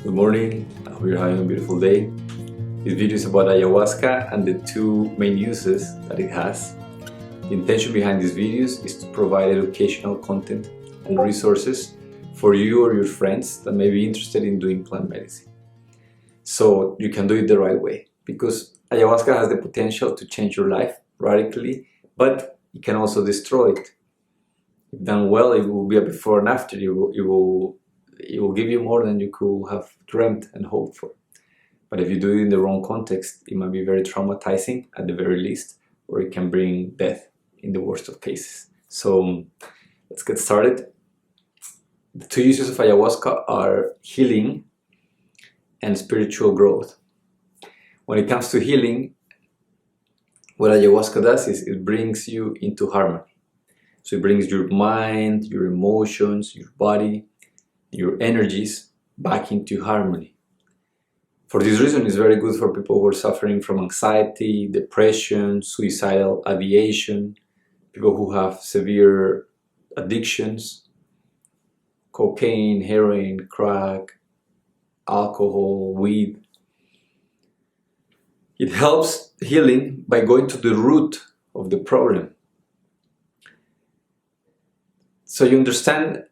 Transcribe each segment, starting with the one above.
Good morning, I hope you're having a beautiful day. This video is about ayahuasca and the two main uses that it has. The intention behind these videos is to provide educational content and resources for you or your friends that may be interested in doing plant medicine. So you can do it the right way, because ayahuasca has the potential to change your life radically, but it can also destroy it. If done well, it will be a before and after. It will give you more than you could have dreamt and hoped for. But if you do it in the wrong context, it might be very traumatizing at the very least, or it can bring death in the worst of cases. So let's get started. The two uses of ayahuasca are healing and spiritual growth. When it comes to healing, what ayahuasca does is it brings you into harmony. So it brings your mind, your emotions, your body, your energies back into harmony. For this reason, it's very good for people who are suffering from anxiety, depression, suicidal ideation, people who have severe addictions, cocaine, heroin, crack, alcohol, weed. It helps healing by going to the root of the problem. So you understand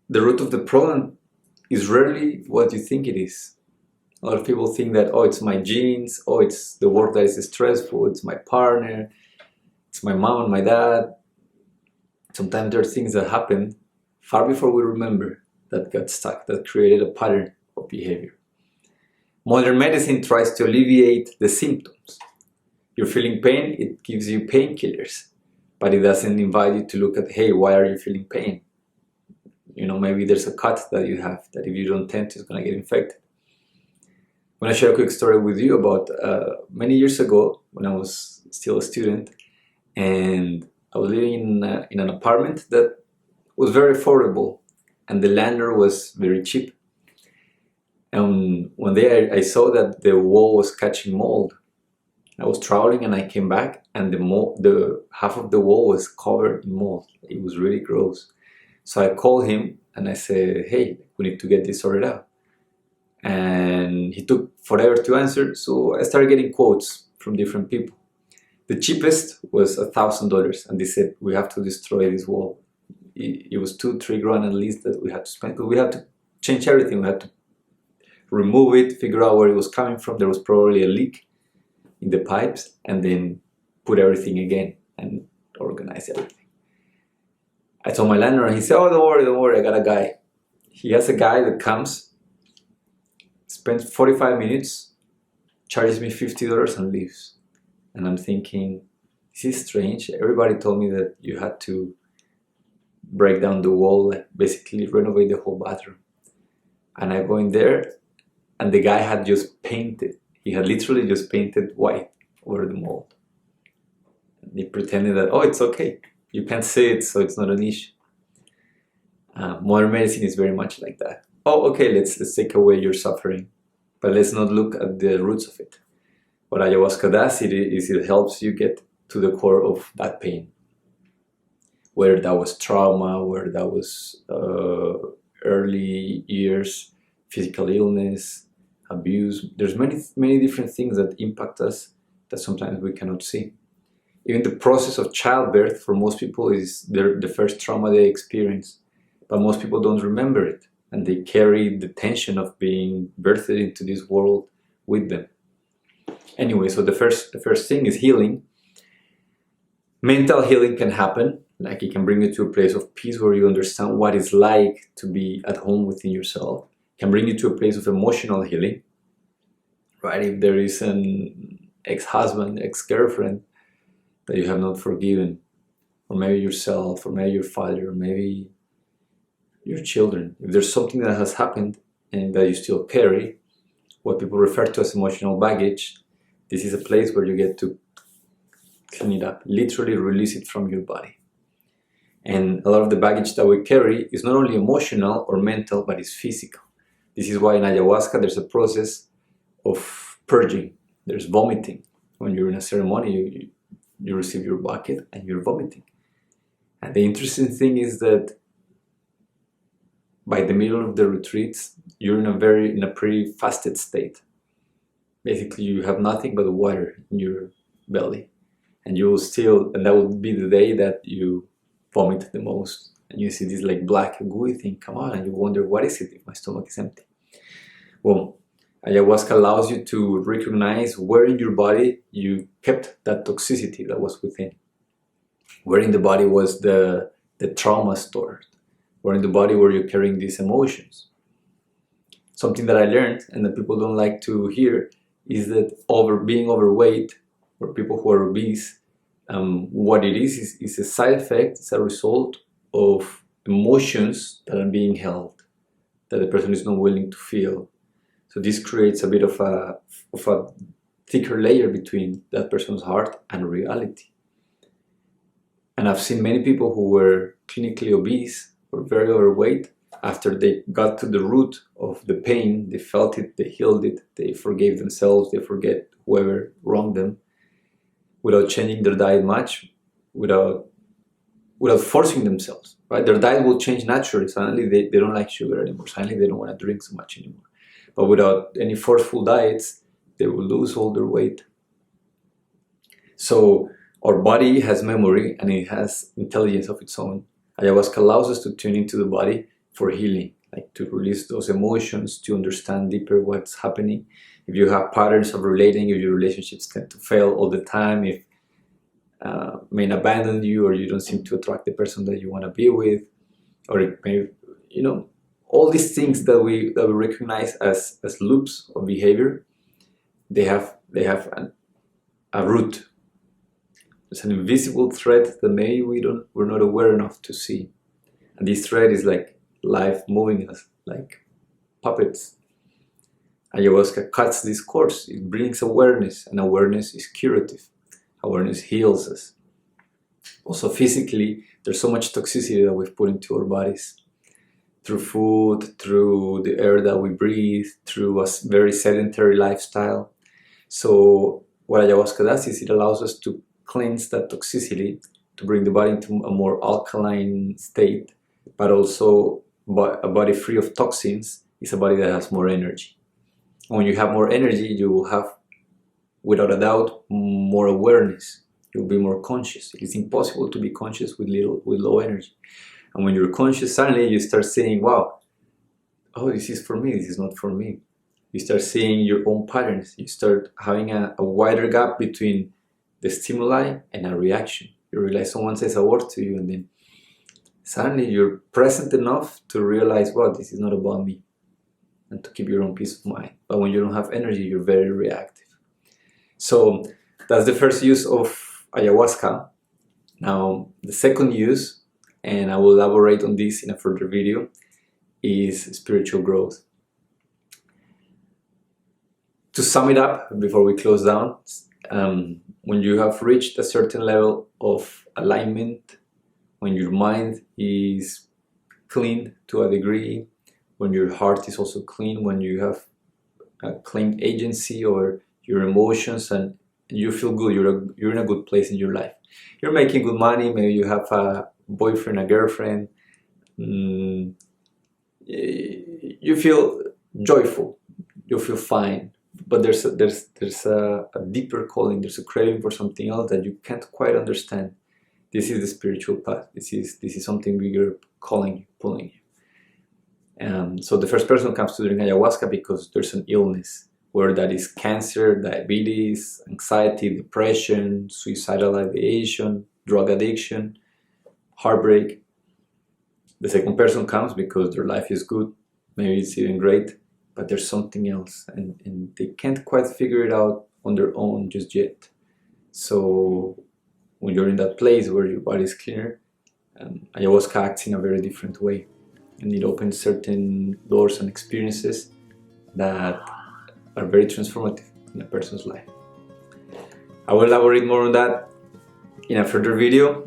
the root of the problem is rarely what you think it is. A lot of people think that, oh, it's my genes, oh, it's the work that is stressful, it's my partner, it's my mom and my dad. Sometimes there are things that happen far before we remember that got stuck, that created a pattern of behavior. Modern medicine tries to alleviate the symptoms. You're feeling pain, it gives you painkillers, but it doesn't invite you to look at, hey, why are you feeling pain? You know, maybe there's a cut that you have that if you don't tend to, it's going to get infected. I want to share a quick story with you about many years ago when I was still a student, and I was living in an apartment that was very affordable, and the landlord was very cheap. And one day I saw that the wall was catching mold. I was traveling and I came back, and the half of the wall was covered in mold. It was really gross. So I called him and I said, hey, we need to get this sorted out. And he took forever to answer, so I started getting quotes from different people. The cheapest was $1,000, and they said, we have to destroy this wall. It was $2-3 grand at least that we had to spend, because we had to change everything. We had to remove it, figure out where it was coming from. There was probably a leak in the pipes, and then put everything again and organize everything. I told my landlord, and he said, oh, don't worry, I got a guy. He has a guy that comes, spends 45 minutes, charges me $50 and leaves. And I'm thinking, this is strange. Everybody told me that you had to break down the wall, like basically renovate the whole bathroom. And I go in there, and the guy had just painted. He had literally just painted white over the mold. And he pretended that, oh, it's okay. You can't see it, so it's not an issue. Modern medicine is very much like that. Oh, okay, let's take away your suffering, but let's not look at the roots of it. What ayahuasca does is it helps you get to the core of that pain. Whether that was trauma, whether that was early years, physical illness, abuse. There's many different things that impact us that sometimes we cannot see. Even the process of childbirth for most people is the first trauma they experience, but most people don't remember it, and they carry the tension of being birthed into this world with them. Anyway, so the first thing is healing. Mental healing can happen, like it can bring you to a place of peace where you understand what it's like to be at home within yourself. It can bring you to a place of emotional healing, right? If there is an ex-husband, ex-girlfriend that you have not forgiven, or maybe yourself, or maybe your father, or maybe your children. If there's something that has happened and that you still carry, what people refer to as emotional baggage, this is a place where you get to clean it up, literally release it from your body. And a lot of the baggage that we carry is not only emotional or mental, but it's physical. This is why in ayahuasca there's a process of purging. There's vomiting. When you're in a ceremony, you receive your bucket and you're vomiting. And the interesting thing is that by the middle of the retreats, you're in a pretty fasted state. Basically, you have nothing but water in your belly, and you will still, and that will be the day that you vomit the most, and you see this like black gooey thing come out, and you wonder, what is it if my stomach is empty? Well, ayahuasca allows you to recognize where in your body you kept that toxicity that was within. Where in the body was the trauma stored? Where in the body were you carrying these emotions? Something that I learned and that people don't like to hear is that being overweight, or people who are obese, what it is a side effect, it's a result of emotions that are being held, that the person is not willing to feel. So this creates a bit of a thicker layer between that person's heart and reality. And I've seen many people who were clinically obese or very overweight, after they got to the root of the pain, they felt it, they healed it, they forgave themselves, they forget whoever wronged them, without changing their diet much, without forcing themselves, right? Their diet will change naturally. Suddenly they don't like sugar anymore. Suddenly they don't want to drink so much anymore. But without any forceful diets, they will lose all their weight. So our body has memory and it has intelligence of its own. Ayahuasca allows us to tune into the body for healing, like to release those emotions, to understand deeper what's happening. If you have patterns of relating, if your relationships tend to fail all the time, if men abandon you, or you don't seem to attract the person that you want to be with, or it may, all these things that we recognize as loops of behavior, they have a root. It's an invisible thread that maybe we're not aware enough to see, and this thread is like life moving us like puppets. Ayahuasca cuts this course. It brings awareness, and awareness is curative. Awareness heals us. Also physically, there's so much toxicity that we've put into our bodies, through food, through the air that we breathe, through a very sedentary lifestyle. So what ayahuasca does is it allows us to cleanse that toxicity, to bring the body into a more alkaline state, but also a body free of toxins is a body that has more energy. And when you have more energy, you will have, without a doubt, more awareness. You'll be more conscious. It is impossible to be conscious with low energy. And when you're conscious, suddenly you start saying, wow, oh, this is for me, this is not for me. You start seeing your own patterns. You start having a wider gap between the stimuli and a reaction. You realize someone says a word to you, and then suddenly you're present enough to realize, wow, this is not about me, and to keep your own peace of mind. But when you don't have energy, you're very reactive. So that's the first use of ayahuasca. Now, the second use, and I will elaborate on this in a further video, is spiritual growth. To sum it up, before we close down, when you have reached a certain level of alignment, when your mind is clean to a degree, when your heart is also clean, when you have a clean agency over your emotions, and you feel good, you're in a good place in your life. You're making good money, maybe you have a boyfriend, a girlfriend, you feel joyful, you feel fine. But there's a deeper calling, there's a craving for something else that you can't quite understand. This is the spiritual path. This is something bigger calling you, pulling you. So the first person comes to drink ayahuasca because there's an illness, whether that is cancer, diabetes, anxiety, depression, suicidal ideation, drug addiction, heartbreak. The second person comes because their life is good, maybe it's even great, but there's something else, and they can't quite figure it out on their own just yet. So when you're in that place where your body is cleaner, ayahuasca acts in a very different way, and it opens certain doors and experiences that are very transformative in a person's life. I will elaborate more on that in a further video,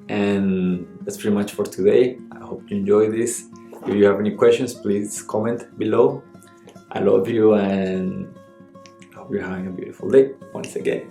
and that's pretty much for today. I hope you enjoyed this. If you have any questions, please comment below. I love you, and I hope you're having a beautiful day once again.